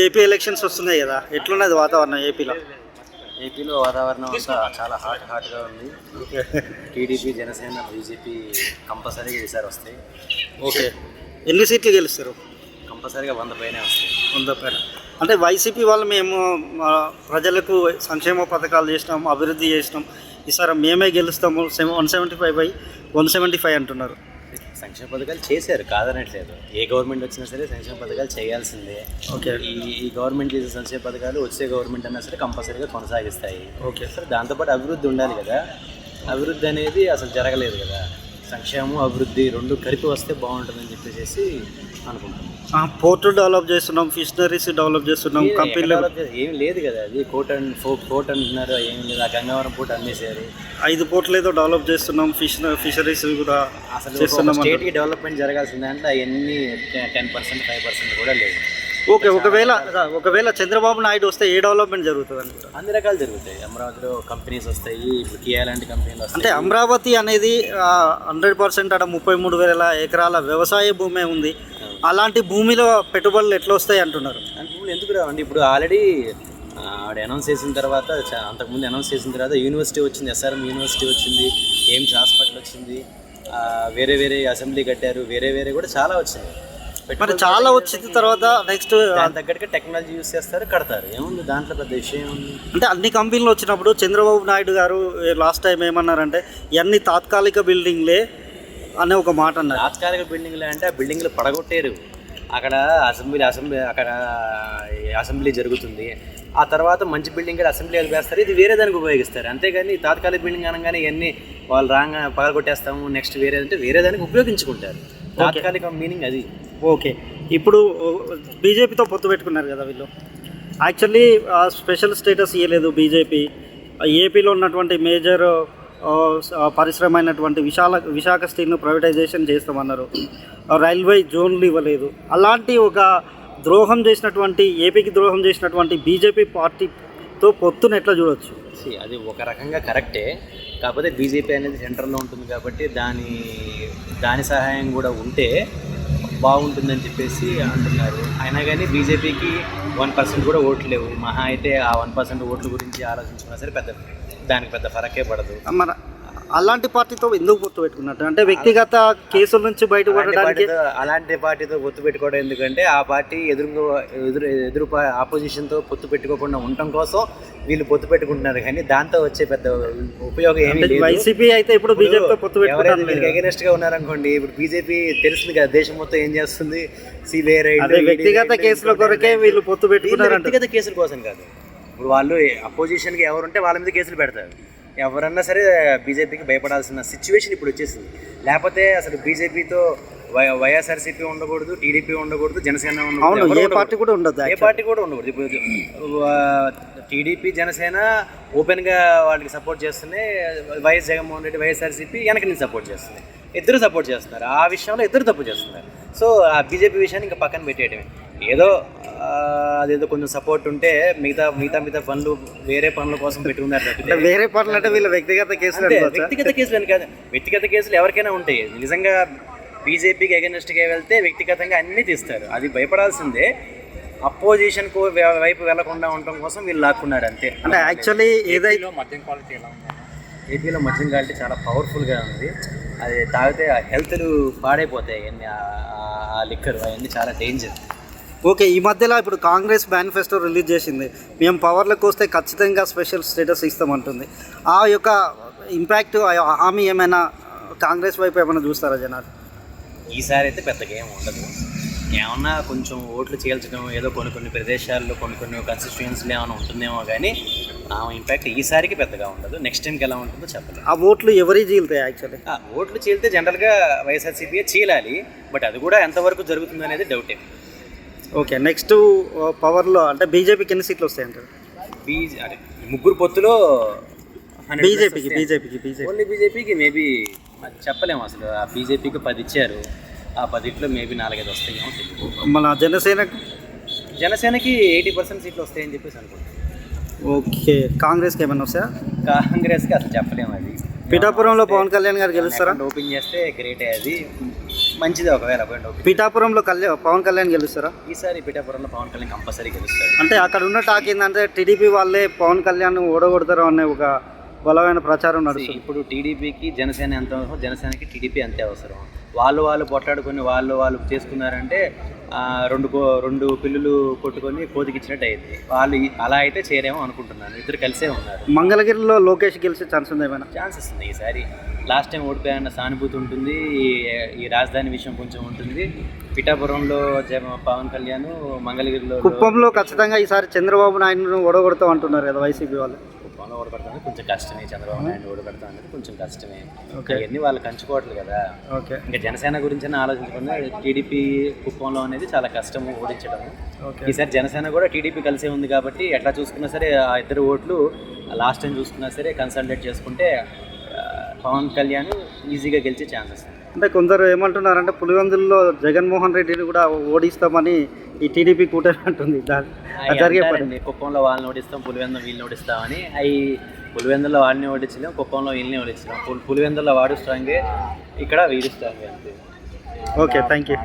AP elections వస్తున్నాయి కదా, ఎట్లున్నది వాతావరణం ఏపీలో? ఏపీలో వాతావరణం అంతా చాలా హాట్గా ఉంది. టీడీపీ, జనసేన, బీజేపీ కంపల్సరీగా ఈసారి వస్తాయి. ఓకే, ఎన్ని సీట్లు గెలుస్తారు? కంపల్సరీగా 100 పైనే వస్తాయి. 100 పైన. అంటే వైసీపీ వాళ్ళు మేము ప్రజలకు సంక్షేమ పథకాలు చేసినాం, అభివృద్ధి చేసినాం, ఈసారి మేమే గెలుస్తాము 175 అంటున్నారు. సంక్షేమ పథకాలు చేశారు, కాదనట్లేదు. ఏ గవర్నమెంట్ వచ్చినా సరే సంక్షేమ పథకాలు చేయాల్సిందే. ఓకే, ఈ గవర్నమెంట్ చేసే సంక్షేమ పథకాలు వచ్చే గవర్నమెంట్ అన్నా సరే కంపల్సరీగా కొనసాగిస్తాయి. ఓకే సరే, దాంతోపాటు అభివృద్ధి ఉండాలి కదా. అభివృద్ధి అనేది అసలు జరగలేదు కదా. సంక్షేమం, అభివృద్ధి రెండు కలిపి వస్తే బాగుంటుందని చెప్పేసి అనుకుంటున్నాం. పోర్టు డెవలప్ చేస్తున్నాం, ఫిషనరీస్ డెవలప్ చేస్తున్నాం, కంపెనీలు ఏమి లేదు కదా. అది కోర్ట్ అంటున్నారు, ఏమి లేదు. ఆ గంగవరం పోర్ట్ అమ్మేశారు. 5 పోర్టులు ఏదో డెవలప్ చేస్తున్నాం, ఫిషరీస్ కూడా అసలు చేస్తున్నాం. స్టేట్కి డెవలప్మెంట్ జరగాల్సిందే అంటే అవన్నీ 10%, 5% కూడా లేదు. ఓకే, ఒకవేళ చంద్రబాబు నాయుడు వస్తే ఏ డెవలప్మెంట్ జరుగుతుంది అనుకుంటా? అన్ని రకాలు జరుగుతాయి. అమరావతిలో కంపెనీస్ వస్తాయి, ఇప్పుడు కియా లాంటి కంపెనీలు వస్తాయి. అంటే అమరావతి అనేది 100% అక్కడ 33,000 ఎకరాల వ్యవసాయ భూమే ఉంది. అలాంటి భూమిలో పెట్టుబడులు ఎట్లా వస్తాయి అంటున్నారు? భూములు ఎందుకు రావండి? ఇప్పుడు ఆల్రెడీ ఆవిడ అనౌన్స్ చేసిన తర్వాత, అంతకుముందు అనౌన్స్ చేసిన తర్వాత యూనివర్సిటీ వచ్చింది, SRM యూనివర్సిటీ వచ్చింది, ఎయిమ్స్ హాస్పిటల్ వచ్చింది, వేరే అసెంబ్లీ కట్టారు, వేరే కూడా చాలా వచ్చింది. మరి చాలా వచ్చిన తర్వాత నెక్స్ట్ దాని తగ్గట్టుగా టెక్నాలజీ యూస్ చేస్తారు, కడతారు. ఏముంది దాంట్లో పెద్ద విషయం ఉంది. అంటే అన్ని కంపెనీలు వచ్చినప్పుడు చంద్రబాబు నాయుడు గారు లాస్ట్ టైం ఏమన్నారంటే ఇవన్నీ తాత్కాలిక బిల్డింగ్లే అనే ఒక మాట అన్నారు. తాత్కాలిక బిల్డింగ్లు అంటే ఆ బిల్డింగ్లు పడగొట్టారు. అక్కడ అసెంబ్లీ జరుగుతుంది. ఆ తర్వాత మంచి బిల్డింగ్ అసెంబ్లీ వేస్తారు, ఇది వేరే దానికి ఉపయోగిస్తారు. అంతేగాని తాత్కాలిక బిల్డింగ్ అనగానే ఇవన్నీ వాళ్ళు రాంగ్ పగలగొట్టేస్తాము, నెక్స్ట్ వేరే దానికి ఉపయోగించుకుంటారు. తాత్కాలిక మీనింగ్ అది. ఓకే, ఇప్పుడు బీజేపీతో పొత్తు పెట్టుకున్నారు కదా వీళ్ళు. యాక్చువల్లీ స్పెషల్ స్టేటస్ ఇవ్వలేదు బీజేపీ. ఏపీలో ఉన్నటువంటి మేజర్ పరిశ్రమ అయినటువంటి విశాఖ స్టీల్ను ప్రైవేటైజేషన్ చేస్తామన్నారు. రైల్వే జోన్లు ఇవ్వలేదు. అలాంటి ఒక ఏపీకి ద్రోహం చేసినటువంటి బీజేపీ పార్టీతో పొత్తును ఎట్లా చూడవచ్చు? అది ఒక రకంగా కరెక్టే. కాకపోతే బీజేపీ అనేది సెంటర్లో ఉంటుంది కాబట్టి దాని సహాయం కూడా ఉంటే బాగుంటుందని చెప్పేసి అంటున్నారు. అయినా కానీ బీజేపీకి 1% కూడా ఓట్లు లేవు. మహా అయితే ఆ 1% ఓట్ల గురించి ఆలోచించుకున్నా సరే దానికి పెద్ద ఫరకే పడదు. మన అలాంటి పార్టీతో ఎందుకు పొత్తు పెట్టుకున్నట్టు? అంటే వ్యక్తిగత కేసుల నుంచి బయటపడడానికి అలాంటి పార్టీతో పొత్తు పెట్టుకోవడం ఎందుకంటే ఆ పార్టీ ఎదురు ఆపోజిషన్తో పొత్తు పెట్టుకోకుండా ఉండటం కోసం వీళ్ళు పొత్తు పెట్టుకుంటున్నారు. కానీ దాంతో వచ్చే పెద్ద ఉపయోగం ఏమీ లేదు. వైసీపీ అయితే ఇప్పుడు బీజేపీతో పొత్తు పెట్టుకుంటారు. వీళ్ళకి అగైనెస్ట్ గా ఉన్నారనుకోండి, ఇప్పుడు బీజేపీ తెలుస్తుంది కదా దేశం మొత్తం ఏం చేస్తుంది. సిబిఐ రైడ్, వ్యక్తిగత కేసుల కొరకే వీళ్ళు పొత్తు పెట్టుకున్నారు. వ్యక్తిగత కేసుల కోసం కాదు. ఇప్పుడు వాళ్ళు అపోజిషన్కి ఎవరుంటే వాళ్ళ మీద కేసులు పెడతారు. ఎవరన్నా సరే బీజేపీకి భయపడాల్సిన సిచ్యువేషన్ ఇప్పుడు వచ్చేసింది. లేకపోతే అసలు బీజేపీతో వైఎస్ఆర్సీపీ ఉండకూడదు, టీడీపీ ఉండకూడదు, జనసేన ఉండకూడదు, ఏ పార్టీ కూడా ఉండకూడదు. ఇప్పుడు టీడీపీ, జనసేన ఓపెన్గా వాళ్ళకి సపోర్ట్ చేస్తున్నాయి. వైఎస్ జగన్మోహన్ రెడ్డి, వైఎస్ఆర్సీపీ వెనక నుంచి సపోర్ట్ చేస్తున్నాయి. ఇద్దరు సపోర్ట్ చేస్తున్నారు. ఆ విషయంలో ఇద్దరు తప్పు చేస్తున్నారు. సో ఆ బీజేపీ విషయాన్ని ఇంకా పక్కన పెట్టేయడమే. అదేదో కొంచెం సపోర్ట్ ఉంటే మిగతా పనులు వేరే పనుల కోసం పెట్టుకున్నారు. వేరే పనులు అంటే వీళ్ళ వ్యక్తిగత కేసులు అని కాదు. వ్యక్తిగత కేసులు ఎవరికైనా ఉంటాయి. నిజంగా బీజేపీకి అగెన్స్ట్గా వెళ్తే వ్యక్తిగతంగా అన్నీ తీస్తారు. అది భయపడాల్సిందే. అపోజిషన్కు వైపు వెళ్లకుండా ఉండటం కోసం వీళ్ళు లాక్కున్నారు అంతే. అంటే యాక్చువల్లీ ఏదైతే ఏపీలో మద్యం క్వాలిటీ చాలా పవర్ఫుల్గా ఉంది. అది తాగితే హెల్త్లు పాడైపోతాయి. ఆ లిక్కర్ అవన్నీ చాలా డేంజర్. ఓకే, ఈ మధ్యలో ఇప్పుడు కాంగ్రెస్ మేనిఫెస్టో రిలీజ్ చేసింది. మేము పవర్లోకి వస్తే ఖచ్చితంగా స్పెషల్ స్టేటస్ ఇస్తామంటుంది. ఆ యొక్క ఇంపాక్ట్ హామీ ఏమైనా కాంగ్రెస్ వైపు ఏమైనా చూస్తారా జనాలు? ఈసారి అయితే పెద్దగా ఏమి ఉండదు. ఏమన్నా కొంచెం ఓట్లు చీల్చడం, ఏదో కొన్ని ప్రదేశాల్లో కొన్ని కాన్స్టిట్యూయన్సీలు ఏమైనా ఉంటుందేమో కానీ ఆ ఇంపాక్ట్ ఈసారికి పెద్దగా ఉండదు. నెక్స్ట్ టైంకి ఎలా ఉంటుందో చెప్పలేదు. ఆ ఓట్లు ఎవరి చీలుతాయి? యాక్చువల్లీ ఓట్లు చీలితే జనరల్గా వైఎస్ఆర్సీపీ చీలాలి. బట్ అది కూడా ఎంతవరకు జరుగుతుంది అనేది డౌటే. ఓకే, నెక్స్ట్ పవర్లో అంటే బీజేపీకి ఎన్ని సీట్లు వస్తాయంటారు? ముగ్గురు పొత్తులో బీజేపీకి ఓన్లీ బీజేపీకి మేబీ చెప్పలేము. అసలు ఆ బీజేపీకి 10 ఇచ్చారు. ఆ 10లో మేబీ 4-5 వస్తాయేమో తెలియదు. మన జనసేనకి 80% సీట్లు వస్తాయని చెప్పేసి అనుకుంటున్నాను. ఓకే, కాంగ్రెస్కి ఏమైనా వస్తాయా? కాంగ్రెస్కి అసలు చెప్పలేము. అది పిఠాపురంలో పవన్ కళ్యాణ్ గారు గెలుస్తారా? ఓపెన్ చేస్తే గ్రేటే. అది మంచిది ఒకవేళ పోయింది ఓకే. పిఠాపురంలో పవన్ కళ్యాణ్ గెలుస్తారా? ఈసారి పిఠాపురంలో పవన్ కళ్యాణ్ కంపల్సరీ గెలుస్తాడు. అంటే అక్కడ ఉన్న టాక్ ఏంటంటే టీడీపీ వాళ్ళే పవన్ కళ్యాణ్ ఓడగొడతారు అనే ఒక బలమైన ప్రచారం నడుస్తుంది. ఇప్పుడు టీడీపీకి జనసేన ఎంత అవసరం, జనసేనకి టీడీపీ అంతే అవసరం. వాళ్ళు పొట్లాడుకొని వాళ్ళు చేసుకున్నారంటే రెండు పిల్లులు కొట్టుకొని కోతికిచ్చినట్టు అయింది. వాళ్ళు అలా అయితే చేయరేమో అనుకుంటున్నాను. ఇద్దరు కలిసే ఉన్నారు. మంగళగిరిలో లోకేష్ గెలిచే ఛాన్స్ ఉంది ఏమైనా? ఛాన్సెస్ ఉంది. ఈసారి లాస్ట్ టైం ఓడిపోయాన్న సానుభూతి ఉంటుంది. ఈ రాజధాని విషయం కొంచెం ఉంటుంది. పిఠాపురంలో పవన్ కళ్యాణ్, మంగళగిరిలో కుప్పంలో ఖచ్చితంగా ఈసారి చంద్రబాబు నాయుడును ఓడగొడతాం అంటున్నారు కదా వైసీపీ వాళ్ళు. కుప్పంలో ఓడగొడతాం కొంచెం కష్టమే. చంద్రబాబు నాయుడు ఓడగొడతాం అనేది కొంచెం కష్టమే. ఇవన్నీ వాళ్ళు కంచుకోవట్లేదు కదా. ఓకే, ఇంకా జనసేన గురించి ఆలోచించకుండా టీడీపీ కుప్పంలో అనేది చాలా కష్టము ఓడించడం. ఈసారి జనసేన కూడా టీడీపీ కలిసే ఉంది కాబట్టి ఎట్లా చూసుకున్నా సరే ఆ ఇద్దరు ఓట్లు లాస్ట్ టైం చూసుకున్నా సరే కన్సల్టేట్ చేసుకుంటే పవన్ కళ్యాణ్ ఈజీగా గెలిచే ఛాన్సెస్. అంటే కొందరు ఏమంటున్నారంటే పులివెందుల్లో జగన్మోహన్ రెడ్డిని కూడా ఓడిస్తామని ఈ టీడీపీ కూటమి అంటుంది. జరిగే పని. కుప్పంలో వాళ్ళని ఓడిస్తాం, పులివెందులో వీళ్ళని ఓడిస్తామని. అవి పులివెందులో వాడిని ఓడించలేం, కుప్పంలో వీళ్ళని ఓడించలేం. పులివెందులో వాడు స్ట్రాంగే, ఇక్కడ వీడు స్ట్రాంగే అంతే. Okay, thank you.